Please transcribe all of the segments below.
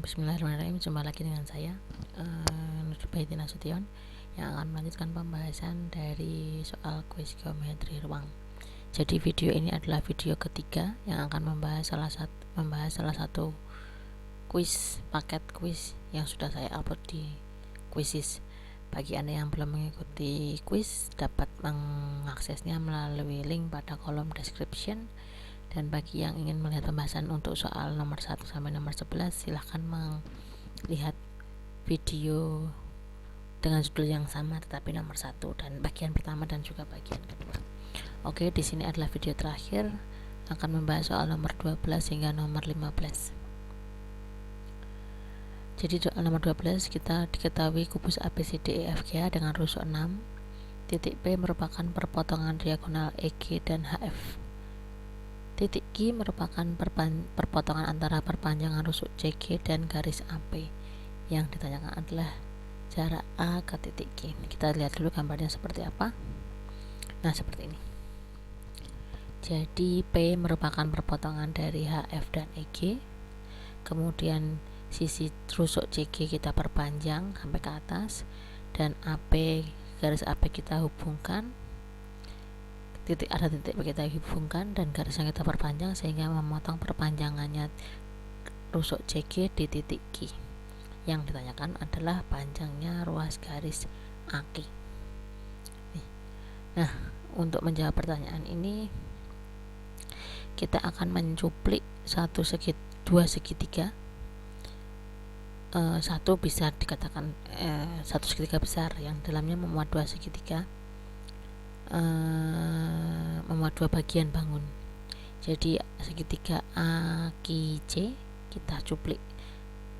Bismillahirrahmanirrahim. Jumpa lagi dengan saya, Nurbaiti Nasution, yang akan melanjutkan pembahasan dari soal kuis geometri ruang. Jadi video ini adalah video ketiga yang akan membahas salah satu kuis, paket kuis yang sudah saya upload di Quizizz. Bagi Anda yang belum mengikuti kuis, dapat mengaksesnya melalui link pada kolom description. Dan bagi yang ingin melihat pembahasan untuk soal nomor 1 sampai nomor 11, silahkan melihat video dengan judul yang sama tetapi nomor 1 dan bagian pertama dan juga bagian kedua. Oke, di sini adalah video terakhir, akan membahas soal nomor 12 hingga nomor 15. Jadi soal nomor 12 kita diketahui kubus ABCDEFGH dengan rusuk 6. Titik P merupakan perpotongan diagonal EG dan HF. Titik Q merupakan perpotongan antara perpanjangan rusuk CG dan garis AP. Yang ditanyakan adalah jarak A ke titik Q. Kita lihat dulu gambarnya seperti apa. Nah, seperti ini. Jadi P merupakan perpotongan dari HF dan EG. Kemudian sisi rusuk CG kita perpanjang sampai ke atas, dan AP, garis AP kita hubungkan. Ada titik kita hubungkan dan garisnya kita perpanjang sehingga memotong perpanjangannya rusuk CG di titik Q. Yang ditanyakan adalah panjangnya ruas garis AK. Nah, untuk menjawab pertanyaan ini kita akan mencuplik dua segitiga. Satu bisa dikatakan satu segitiga besar yang dalamnya memuat dua segitiga, memuat dua bagian bangun. Jadi segitiga AQC kita cuplik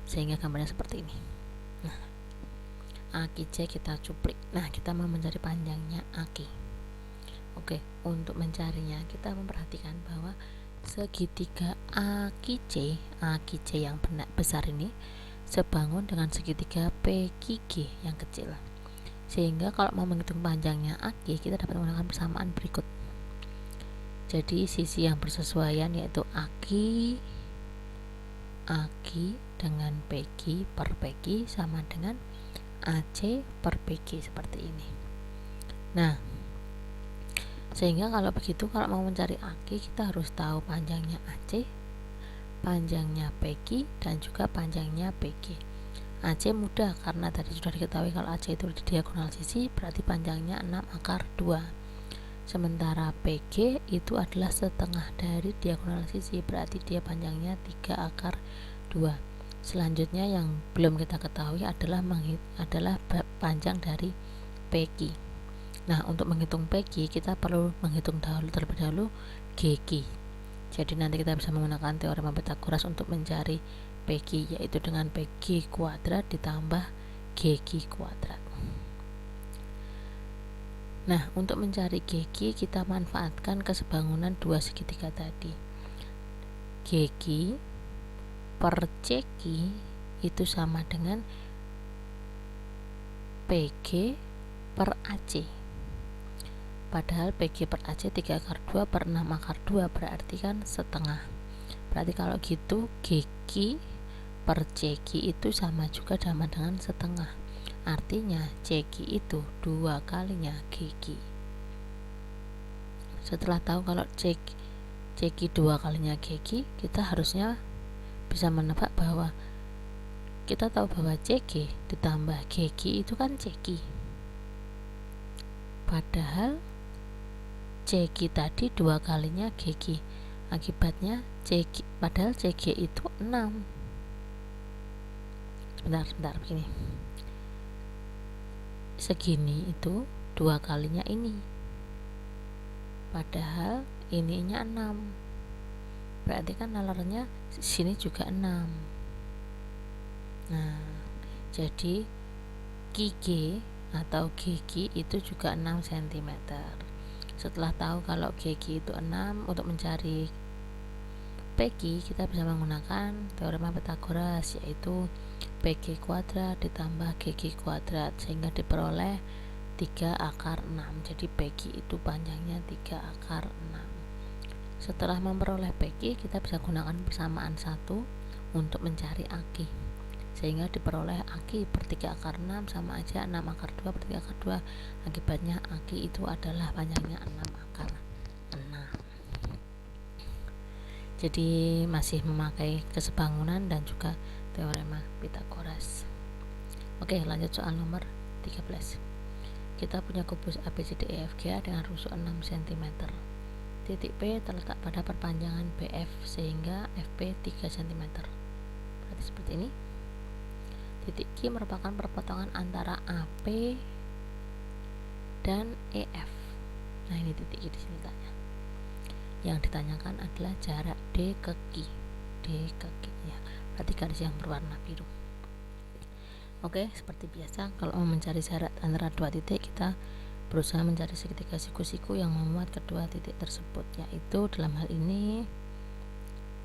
sehingga gambarnya seperti ini. Nah, AQC kita cuplik. Nah, kita mau mencari panjangnya AK. Oke, untuk mencarinya kita memperhatikan bahwa segitiga AQC yang besar ini sebangun dengan segitiga PQG yang kecil. Sehingga kalau mau menghitung panjangnya AK, kita dapat menggunakan persamaan berikut. Jadi sisi yang bersesuaian yaitu AK dengan PQ per PQ sama dengan AC per PQ seperti ini. Nah, sehingga kalau begitu, kalau mau mencari AK, kita harus tahu panjangnya AC, panjangnya PQ, dan juga panjangnya PQ. AC mudah karena tadi sudah diketahui kalau AC itu di diagonal sisi, berarti panjangnya 6/2. Sementara PG itu adalah setengah dari diagonal sisi, berarti dia panjangnya 3/2. Selanjutnya yang belum kita ketahui adalah panjang dari PQ. Nah, untuk menghitung PQ kita perlu menghitung terlebih dahulu GQ. Jadi nanti kita bisa menggunakan teorema Pythagoras untuk mencari PQ, yaitu dengan PQ kuadrat ditambah GQ kuadrat. Nah, untuk mencari GQ kita manfaatkan kesebangunan dua segitiga tadi. GQ per CQ itu sama dengan PG per AC. Padahal PG per AC 3/2 per 6/2 berarti kan setengah. Berarti kalau gitu GQ per CQ itu sama dengan setengah. Artinya CQ itu 2 kalinya GQ. Setelah tahu kalau CQ 2 kalinya GQ, kita harusnya bisa menebak bahwa kita tahu bahwa CG ditambah GQ itu kan CQ. Padahal CQ tadi 2 kalinya GQ. Akibatnya padahal CG itu 6. Sebentar begini. Segini itu 2 kalinya ini. Padahal ininya 6. Berarti kan nalarnya sini juga 6. Nah, jadi QG atau GQ itu juga 6 cm. Setelah tahu kalau GQ itu 6, untuk mencari PQ kita bisa menggunakan teorema Pythagoras, yaitu PG kuadrat ditambah GQ kuadrat sehingga diperoleh 3/6. Jadi PQ itu panjangnya 3/6. Setelah memperoleh PQ, kita bisa gunakan persamaan 1 untuk mencari AQ, sehingga diperoleh AQ per 3 akar 6 sama aja 6 akar 2 per 3 akar 2. Akibatnya AQ itu adalah panjangnya 6 akar 6. Jadi masih memakai kesebangunan dan juga teorema Pythagoras. Oke, lanjut soal nomor 13. Kita punya kubus ABCDEFGA dengan rusuk 6 cm. Titik P terletak pada perpanjangan BF sehingga FP 3 cm. Berarti seperti ini. Titik Q merupakan perpotongan antara AP dan EF. Nah, ini titik Q di sini tanya. Yang ditanyakan adalah jarak D ke Q. D ke Q ya. Berarti garis yang berwarna biru. Oke, seperti biasa kalau mau mencari jarak antara dua titik, kita berusaha mencari segitiga siku-siku yang memuat kedua titik tersebut, yaitu dalam hal ini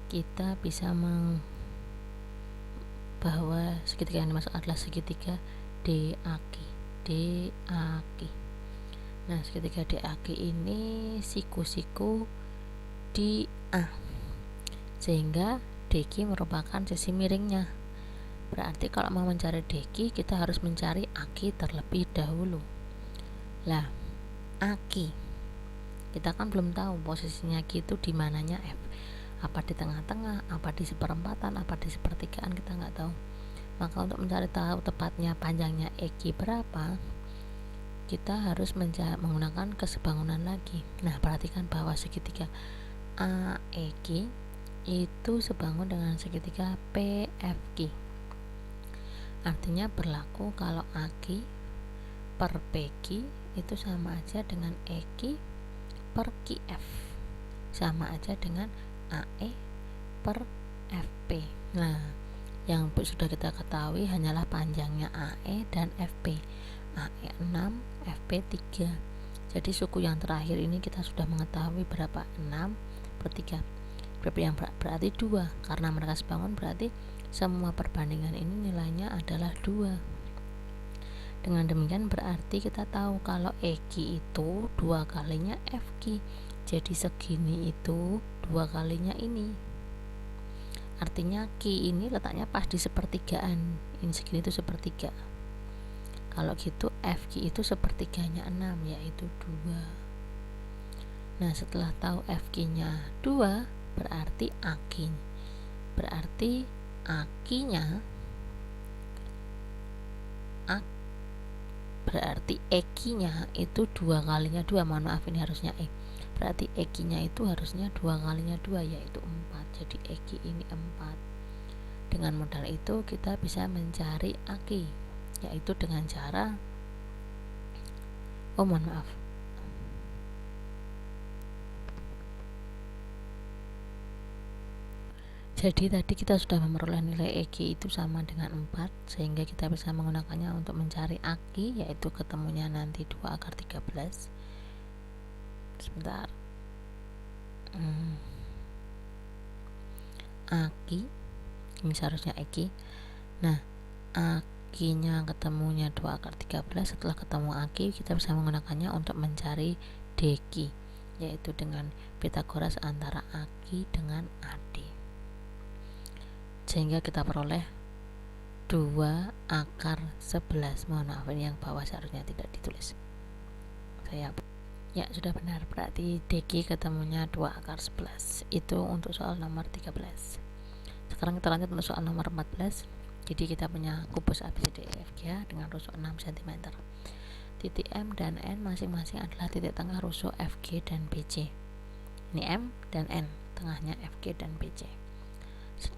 kita bisa bahwa segitiga yang dimaksud adalah segitiga DAQ. Nah, segitiga DAQ ini siku-siku di A, sehingga DQ merupakan sisi miringnya. Berarti kalau mau mencari DQ, kita harus mencari AQ terlebih dahulu. Lah, AQ kita kan belum tahu posisinya Q itu di mananya F. Apa di tengah-tengah, apa di seperempatan, apa di sepertigaan, kita nggak tahu. Maka untuk mencari tahu tepatnya panjangnya EQ berapa, kita harus menggunakan kesebangunan lagi. Nah, perhatikan bahwa segitiga AEQ itu sebangun dengan segitiga PFQ. Artinya berlaku kalau AQ per PQ itu sama aja dengan EQ per QF, sama aja dengan AE per FP. Nah, yang sudah kita ketahui hanyalah panjangnya AE dan FP. AE 6, FP 3. Jadi suku yang terakhir ini kita sudah mengetahui berapa? 6 per 3. Berarti 2. Karena mereka sebangun, berarti semua perbandingan ini nilainya adalah 2. Dengan demikian berarti kita tahu kalau EQ itu 2 kalinya FQ. Jadi segini itu 2 kalinya ini. Artinya Q ini letaknya pas di sepertigaan. Ini segini itu sepertiga. Kalau gitu FQ itu sepertiganya 6, yaitu 2. Nah, setelah tahu FQ-nya 2, berarti EQ-nya itu 2 kalinya 2. Mohon maaf, ini harusnya E. Berarti EQ-nya itu harusnya 2 kalinya 2, yaitu 4. Jadi EQ ini 4. Dengan modal itu kita bisa mencari AQ, yaitu dengan cara Jadi tadi kita sudah memperoleh nilai EQ itu sama dengan 4, sehingga kita bisa menggunakannya untuk mencari AQ, yaitu ketemunya nanti 2 akar 13. Sebentar. AQ ini seharusnya EQ. Nah, AQ-nya ketemunya 2 akar 13. Setelah ketemu AQ, kita bisa menggunakannya untuk mencari DQ, yaitu dengan Pythagoras antara AQ dengan AD. Sehingga kita peroleh 2 akar 11. Mohon maaf, ini yang bawah seharusnya tidak ditulis. Ya, sudah benar. Berarti DQ ketemunya 2 akar 11. Itu untuk soal nomor 13. Sekarang kita lanjut untuk soal nomor 14. Jadi kita punya kubus ABCDEFGA dengan rusuk 6 cm. Titik M dan N masing-masing adalah titik tengah rusuk FG dan BC. Ini M dan N, tengahnya FG dan BC.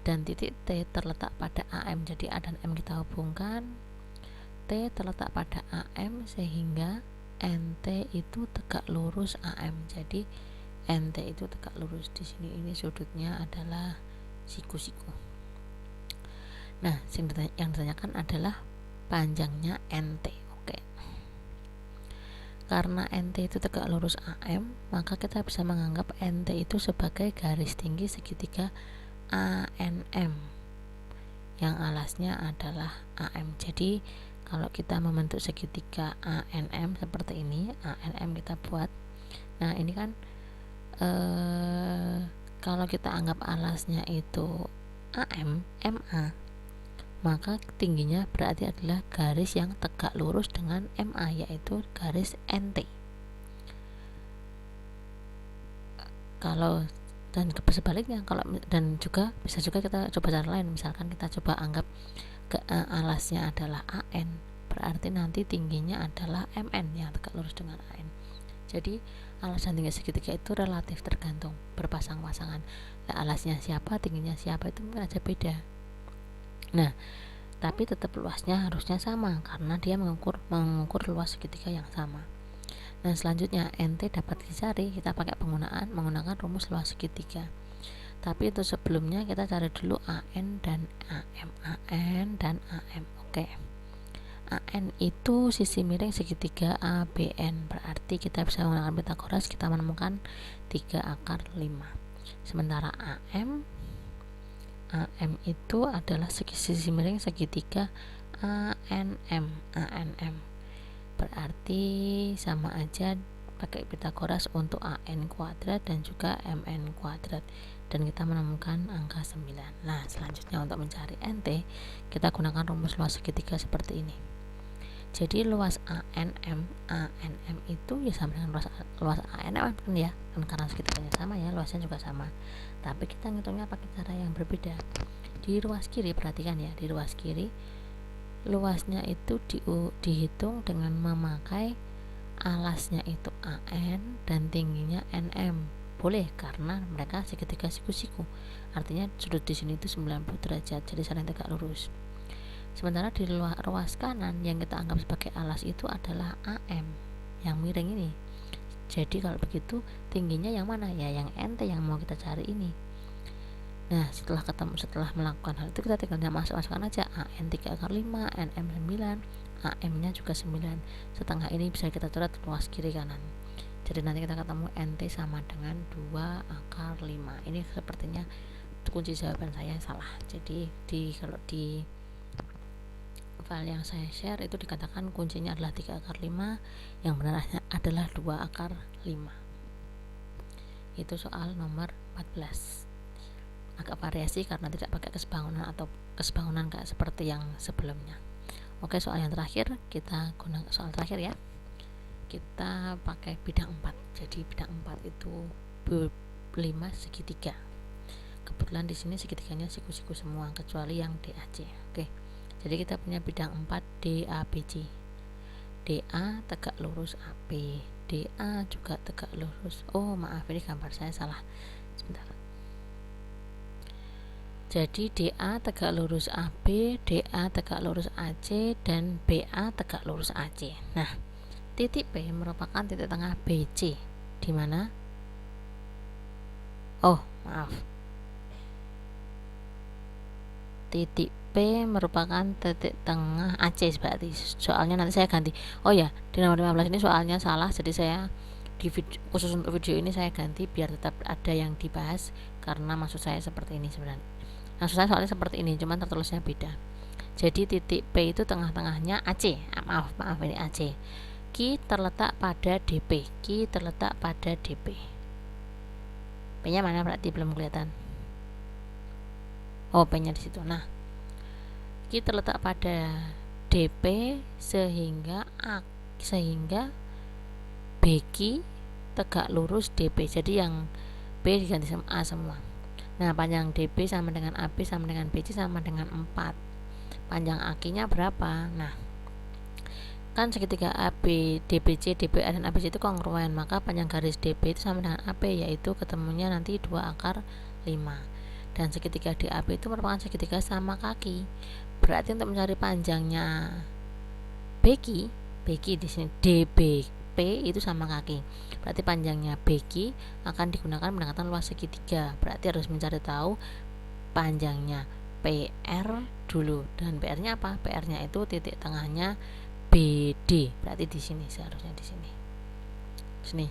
Dan titik T terletak pada AM, jadi A dan M kita hubungkan. T terletak pada AM sehingga NT itu tegak lurus AM. Jadi NT itu tegak lurus. Di sini ini sudutnya adalah siku-siku. Nah, yang ditanyakan adalah panjangnya NT. Oke. Karena NT itu tegak lurus AM, maka kita bisa menganggap NT itu sebagai garis tinggi segitiga ANM yang alasnya adalah AM. Jadi kalau kita membentuk segitiga ANM seperti ini, ANM kita buat. Nah, ini kan kalau kita anggap alasnya itu AM, MA, maka tingginya berarti adalah garis yang tegak lurus dengan MA, yaitu garis NT. Kalau dan sebaliknya, kalau dan juga bisa juga kita coba cara lain, misalkan kita coba anggap alasnya adalah AN, berarti nanti tingginya adalah MN yang tegak lurus dengan AN. Jadi alas dan tinggi segitiga itu relatif, tergantung berpasang-pasangan. Nah, alasnya siapa, tingginya siapa itu mungkin aja beda. Nah, tapi tetap luasnya harusnya sama karena dia mengukur luas segitiga yang sama. Nah, selanjutnya NT dapat dicari kita pakai menggunakan rumus luas segitiga. Tapi itu sebelumnya kita cari dulu AN dan AM. AN dan AM. Oke. AN itu sisi miring segitiga ABN. Berarti kita bisa menggunakan Pythagoras, kita menemukan 3 akar 5. Sementara AM itu adalah sisi miring segitiga ANM. Berarti sama aja pakai Pythagoras untuk AN kuadrat dan juga MN kuadrat, dan kita menemukan angka 9. Nah, selanjutnya untuk mencari NT kita gunakan rumus luas segitiga seperti ini. Jadi luas ANM itu ya sama dengan luas ANM kan ya, karena segitiganya sama ya, luasnya juga sama. Tapi kita ngitungnya pakai cara yang berbeda. Di ruas kiri, perhatikan ya, di ruas kiri luasnya itu dihitung dengan memakai alasnya itu AN dan tingginya NM. Boleh karena mereka segitiga siku-siku. Artinya sudut di sini itu 90 derajat, jadi saling tegak lurus. Sementara di ruas kanan yang kita anggap sebagai alas itu adalah AM yang miring ini. Jadi kalau begitu tingginya yang mana ya? Yang NT yang mau kita cari ini. Nah, setelah melakukan hal itu kita tinggal masukkan aja AN 3 akar 5, NM 9, AM-nya juga 9. Setengah ini bisa kita coret luas kiri kanan. Jadi nanti kita ketemu NT sama dengan 2 akar 5. Ini sepertinya kunci jawaban saya salah. Jadi kalau di file yang saya share itu dikatakan kuncinya adalah 3 akar 5, yang benarnya adalah 2 akar 5. Itu soal nomor 14. Agak variasi karena tidak pakai kesebangunan kayak seperti yang sebelumnya. Oke, soal yang terakhir kita gunakan soal terakhir ya. Kita pakai bidang 4. Jadi bidang 4 itu 5 segitiga. Kebetulan di sini segitiganya siku-siku semua kecuali yang DAC. Oke. Jadi kita punya bidang 4 DABC. DA tegak lurus AB, DA juga tegak lurus. Oh, maaf, ini gambar saya salah. Sebentar. Jadi DA tegak lurus AB, DA tegak lurus AC, dan BA tegak lurus AC. Nah, titik P merupakan titik tengah BC. Di mana? Oh, maaf. Titik P merupakan titik tengah AC berarti. Soalnya nanti saya ganti. Oh ya, di nomor 15 ini soalnya salah. Jadi saya khusus untuk video ini saya ganti biar tetap ada yang dibahas, karena maksud saya seperti ini sebenarnya. Maksud saya soalnya seperti ini, cuman tertulisnya beda. Jadi titik P itu tengah-tengahnya AC. Maaf ini AC. Q terletak pada DP. Q terletak pada DP. P-nya mana berarti belum kelihatan. Oh, P-nya di situ. Nah, Q terletak pada DP sehingga BQ tegak lurus DP. Jadi yang B diganti sama A semua. Nah, panjang DP sama dengan AB sama dengan BC sama dengan 4. Panjang AK-nya berapa? Nah, kan segitiga AB, DBC, DBA, dan ABC itu kongruen, maka panjang garis DB itu sama dengan AB, yaitu ketemunya nanti 2 akar 5. Dan segitiga DAB itu merupakan segitiga sama kaki. Berarti untuk mencari panjangnya BQ di sini DBP itu sama kaki. Berarti panjangnya BQ akan digunakan pendekatan luas segitiga. Berarti harus mencari tahu panjangnya PR dulu, dan PR-nya apa? PR-nya itu titik tengahnya BD. Berarti di sini, seharusnya di sini.